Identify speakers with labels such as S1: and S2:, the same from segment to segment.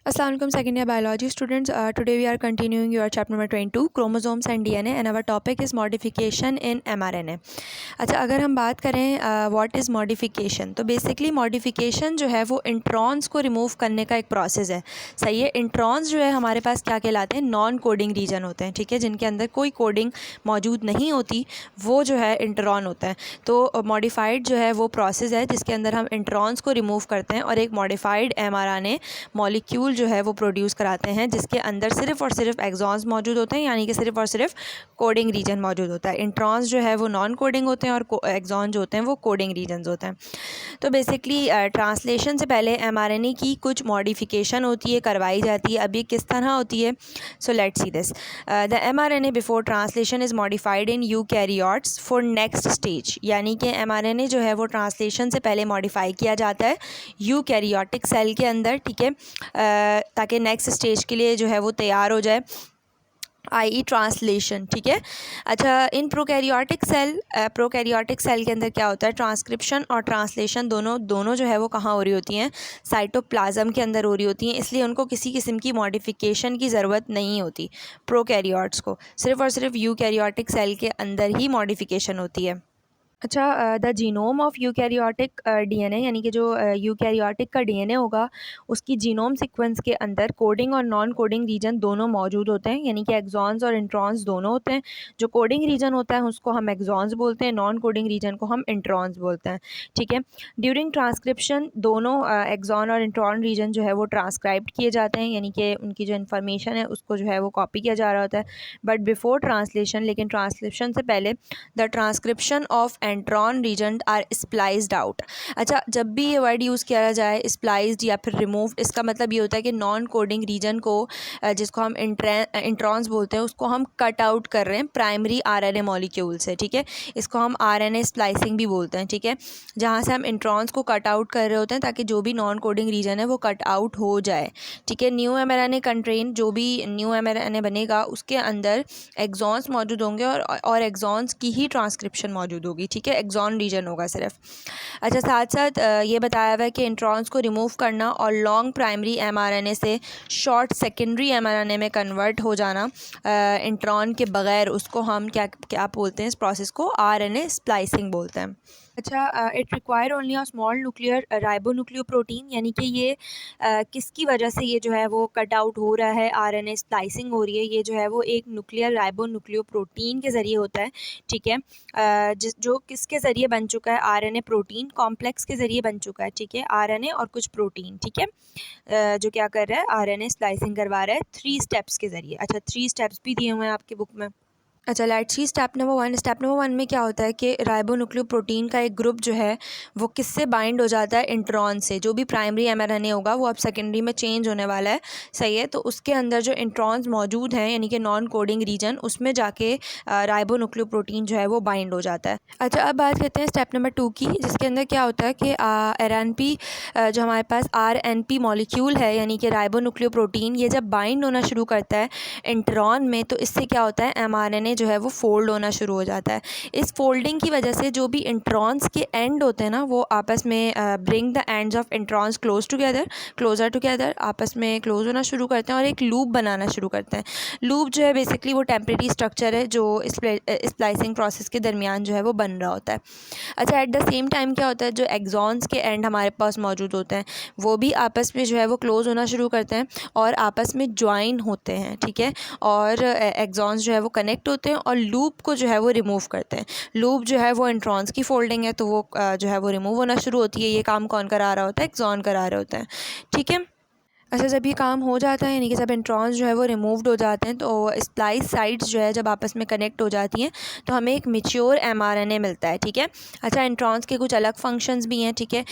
S1: Assalamu alaikum second year biology students. Today we are continuing your chapter number 22 chromosomes and DNA and our topic is modification in mRNA. अच्छा, अगर हम बात करें what is modification, तो basically modification जो है वो introns को रिमूव करने का एक प्रोसेस है। सही है। इंट्रॉन्स जो है हमारे पास क्या कहलाते हैं, नॉन कोडिंग रीजन होते हैं। ठीक है, जिनके अंदर कोई कोडिंग मौजूद नहीं होती वो जो है इंट्रॉन होता है। तो मॉडिफाइड जो है वो प्रोसेस है जिसके अंदर हम इंट्रॉन्स को रिमूव करते हैं और एक मॉडिफाइड mRNA मॉलिक्यूल जो है वो प्रोड्यूस कराते हैं जिसके अंदर सिर्फ और सिर्फ एक्सॉन्स मौजूद होते हैं, यानी कि सिर्फ और सिर्फ कोडिंग रीजन मौजूद होता है। इंट्रॉन्स जो है वो नॉन कोडिंग होते हैं और एक्सॉन जो होते हैं वो कोडिंग रीजन्स होते हैं। तो बेसिकली ट्रांसलेशन से पहले mRNA की कुछ मॉडिफिकेशन होती है, करवाई जाती है। अब ये किस तरह होती है, so let's see this. The mRNA before translation is modified in eukaryotes for next stage, यानी कि mRNA जो है वो ट्रांसलेशन से पहले मॉडिफाई किया जाता है यूकैरियोटिक सेल के अंदर। ठीक है, ताकि नेक्स्ट स्टेज के लिए जो है वो तैयार हो जाए, आई ट्रांसलेशन। ठीक है। अच्छा, इन प्रोकैरियोटिक सेल के अंदर क्या होता है, ट्रांसक्रिप्शन और ट्रांसलेशन दोनों जो है वो कहाँ हो रही होती हैं, साइटोप्लाज्म के अंदर हो रही होती हैं। इसलिए उनको किसी किस्म की मॉडिफिकेशन की ज़रूरत नहीं होती। प्रोकैरियोट्स को सिर्फ और सिर्फ यूकैरियोटिक सेल के अंदर ही मॉडिफिकेशन होती है। अच्छा, the genome of eukaryotic DNA, यानी कि जो यूकैरियोटिक का डीएनए होगा उसकी जीनोम सीक्वेंस के अंदर कोडिंग और नॉन कोडिंग रीजन दोनों मौजूद होते हैं, यानी कि एक्सॉन्स और इंट्रॉन्स दोनों होते हैं। जो कोडिंग रीजन होता है उसको हम एक्सॉन्स बोलते हैं, नॉन कोडिंग रीजन को हम इंट्रॉन्स बोलते हैं। ठीक है। ड्यूरिंग ट्रांसक्रिप्शन दोनों एक्सॉन और इंट्रॉन रीजन जो है वो ट्रांसक्राइब्ड किए जाते हैं, यानी कि उनकी जो इन्फॉर्मेशन है उसको जो है वो कॉपी किया जा रहा होता है। बट बिफोर ट्रांसलेशन, लेकिन ट्रांसलेशन से पहले the transcription of intron region are spliced out. अच्छा, जब भी ये वर्ड यूज़ किया जाए स्प्लाइज्ड या फिर रिमूव्ड, इसका मतलब ये होता है कि नॉन कोडिंग रीजन को जिसको हम इंट्रॉन्स बोलते हैं उसको हम कट आउट कर रहे हैं प्राइमरी आरएनए मॉलिक्यूल से। ठीक है, इसको हम आरएनए स्प्लाइसिंग भी बोलते हैं। ठीक है, जहाँ से हम इंट्रॉन्स को कट आउट कर रहे होते हैं ताकि जो भी नॉन कोडिंग रीजन है वो कट आउट हो जाए। ठीक है, न्यू mRNA कंटेन, जो भी न्यू mRNA बनेगा उसके अंदर एक्सॉन्स मौजूद होंगे और एक्सॉन्स की ही ट्रांसक्रिप्शन मौजूद होगी। ठीक है, एक्सॉन रीजन होगा सिर्फ। अच्छा, साथ साथ ये बताया हुआ है कि इंट्रॉन्स को रिमूव करना और लॉन्ग प्राइमरी mRNA से शॉर्ट सेकेंडरी mRNA में कन्वर्ट हो जाना इंट्रॉन के बगैर, उसको हम क्या क्या बोलते हैं, इस प्रोसेस को RNA स्प्लाइसिंग बोलते हैं। अच्छा, it require only a small nuclear ribonucleoprotein, यानी कि ये किसकी वजह से ये जो है वो कट आउट हो रहा है, आरएनए स्प्लाइसिंग हो रही है, ये जो है वो एक न्यूक्लियर राइबोन्यूक्लियोप्रोटीन के ज़रिए होता है। ठीक है, जो किसके ज़रिए बन चुका है, आरएनए प्रोटीन कॉम्प्लेक्स के ज़रिए बन चुका है। ठीक है, आरएनए और कुछ प्रोटीन। ठीक है, जो क्या कर रहा है, आरएनए स्प्लाइसिंग करवा रहा है 3 स्टेप्स के ज़रिए। अच्छा, 3 स्टेप्स भी दिए हुए हैं आपकी बुक में। अच्छा, let's see step number 1। Step number 1 में क्या होता है कि राइबोन्यूक्लियोप्रोटीन का एक ग्रुप जो है वो किससे बाइंड हो जाता है, इंट्रॉन से। जो भी प्राइमरी mRNA होगा वो अब सेकेंडरी में चेंज होने वाला है। सही है, तो उसके अंदर जो इंट्रॉन्स मौजूद हैं, यानी कि नॉन कोडिंग रीजन, उसमें जाके राइबोन्यूक्लियोप्रोटीन जो है वो बाइंड हो जाता है। अच्छा, अब बात करते हैं स्टेप नंबर 2 की, जिसके अंदर क्या होता है कि RNP, जो हमारे पास RNP मॉलिक्यूल है, यानी कि राइबोन्यूक्लियोप्रोटीन, ये जब बाइंड होना शुरू करता है इंट्रॉन में, तो इससे क्या होता है, mRNA जो है वो फोल्ड होना शुरू हो जाता है। इस फोल्डिंग की वजह से जो भी इंट्रॉन्स के एंड होते हैं ना, वो आपस में bring the ends of introns closer together, आपस में क्लोज होना शुरू करते हैं और एक लूप बनाना शुरू करते हैं। लूप जो है बेसिकली वो टेम्परेरी स्ट्रक्चर है जो स्प्लाइसिंग प्रोसेस के दरमियान जो है वो बन रहा होता है। अच्छा, एट द सेम टाइम क्या होता है, जो एक्सॉन्स के एंड हमारे पास मौजूद होते हैं वो भी आपस में जो है वो क्लोज होना शुरू करते हैं और आपस में ज्वाइन होते हैं। ठीक है, और एक्सॉन्स जो है वो कनेक्ट होते हैं और लूप को जो है वो रिमूव करते हैं। लूप जो है वो इंट्रॉन्स की फोल्डिंग है, तो वो जो है वो रिमूव होना शुरू होती है। ये काम कौन करा रहा होता है, एक्सॉन करा रहे होते हैं। ठीक है। अच्छा, जब ये काम हो जाता है, यानी कि जब इंट्रॉन्स जो है वो रिमूव्ड हो जाते हैं, तो स्प्लाइस साइट्स जो है जब आपस में कनेक्ट हो जाती हैं तो हमें एक मैच्योर mRNA मिलता है। ठीक है। अच्छा, इंट्रॉन्स के कुछ अलग फंक्शंस भी हैं। ठीक है,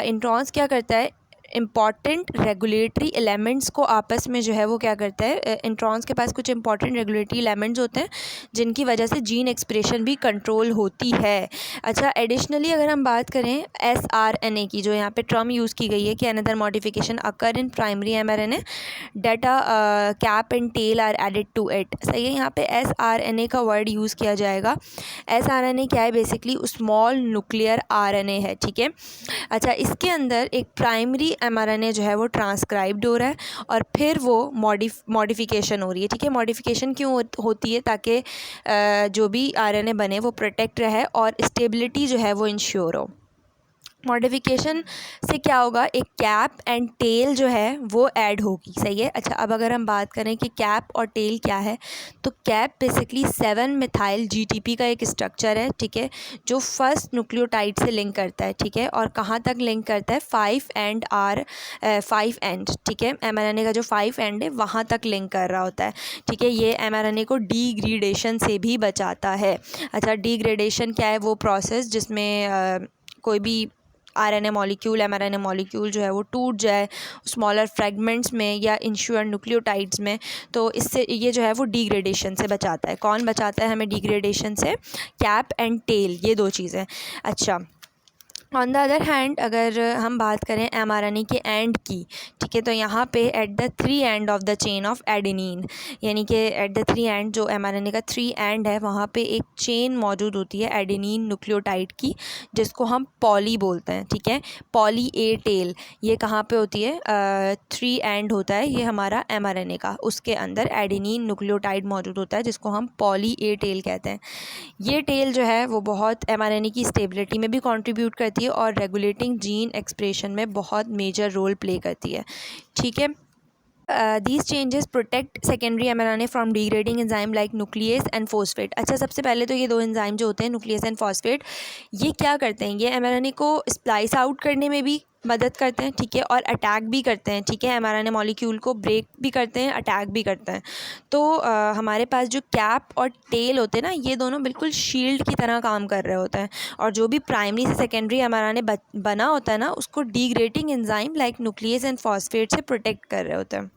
S1: इंट्रॉन्स क्या करता है, इम्पॉर्टेंट रेगुलेटरी एलिमेंट्स को आपस में जो है वो क्या करता है, इंट्रॉन्स के पास कुछ इंपॉर्टेंट रेगुलेटरी एलिमेंट्स होते हैं जिनकी वजह से जीन एक्सप्रेशन भी कंट्रोल होती है। अच्छा, एडिशनली अगर हम बात करें sRNA की, जो यहाँ पे टर्म यूज़ की गई है कि another modification occur in primary mRNA that a cap and tail are added to it. सही है, यहाँ पे sRNA का वर्ड यूज़ किया जाएगा। sRNA क्या है, बेसिकली स्मॉल न्यूक्लियर RNA है। ठीक है। अच्छा, इसके अंदर एक प्राइमरी mRNA जो है वो ट्रांसक्राइब्ड हो रहा है और फिर वो मॉडिफिकेशन हो रही है, ठीक है। मॉडिफिकेशन क्यों होती है? ताकि जो भी RNA बने वो प्रोटेक्ट रहे और स्टेबिलिटी जो है वो इंश्योर हो। मॉडिफिकेशन से क्या होगा, एक कैप एंड टेल जो है वो ऐड होगी, सही है। अच्छा, अब अगर हम बात करें कि कैप और टेल क्या है, तो कैप बेसिकली 7 मिथाइल GTP का एक स्ट्रक्चर है, ठीक है, जो फर्स्ट न्यूक्लियोटाइड से लिंक करता है, ठीक है, और कहाँ तक लिंक करता है, 5 एंड, ठीक है। mRNA का जो 5 एंड है वहाँ तक लिंक कर रहा होता है, ठीक है। ये mRNA को डीग्रेडेशन से भी बचाता है। अच्छा, डीग्रेडेशन क्या है? वो प्रोसेस जिसमें कोई भी RNA मॉलिक्यूल, mRNA मॉलिक्यूल जो है वो टूट जाए स्मॉलर फ्रेगमेंट्स में या इंश्योर न्यूक्लियोटाइड्स में, तो इससे ये जो है वो डीग्रेडेशन से बचाता है। कौन बचाता है हमें डीग्रेडेशन से? कैप एंड टेल, ये दो चीज़ें। अच्छा, ऑन द अदर हैंड अगर हम बात करें mRNA के एंड की, ठीक है, तो यहाँ पे at the 3 end of the chain of adenine, यानी कि एट द 3 एंड जो mRNA का 3 एंड है वहाँ पे एक चेन मौजूद होती है एडेनिन न्यूक्लियोटाइड की, जिसको हम पॉली बोलते हैं, ठीक है। पॉली ए टेल ये कहाँ पे होती है? 3 एंड होता है ये हमारा mRNA का, उसके अंदर एडेनिन न्यूक्लियोटाइड मौजूद होता है जिसको हम पॉली ए टेल कहते हैं। ये टेल जो है वो बहुत mRNA की स्टेबिलिटी में भी कंट्रीब्यूट करती है और रेगुलेटिंग जीन एक्सप्रेशन में बहुत मेजर रोल प्ले करती है, ठीक है। These changes protect secondary mRNA from degrading enzyme like nuclease and phosphate। अच्छा, सबसे पहले तो ये दो एंजाइम जो होते हैं nuclease and phosphate, ये क्या करते हैं? ये mRNA को स्प्लाइस आउट करने में भी मदद करते हैं, ठीक है, और अटैक भी करते हैं, ठीक है। mRNA मॉलिक्यूल को ब्रेक भी करते हैं, अटैक भी करते हैं। तो हमारे पास जो कैप और टेल होते हैं ना, ये दोनों बिल्कुल शील्ड की तरह काम कर रहे होते हैं और जो भी प्राइमरी से सेकेंडरी mRNA बना होता है ना, उसको degrading enzyme like nucleus and phosphate से प्रोटेक्ट कर रहे होते हैं।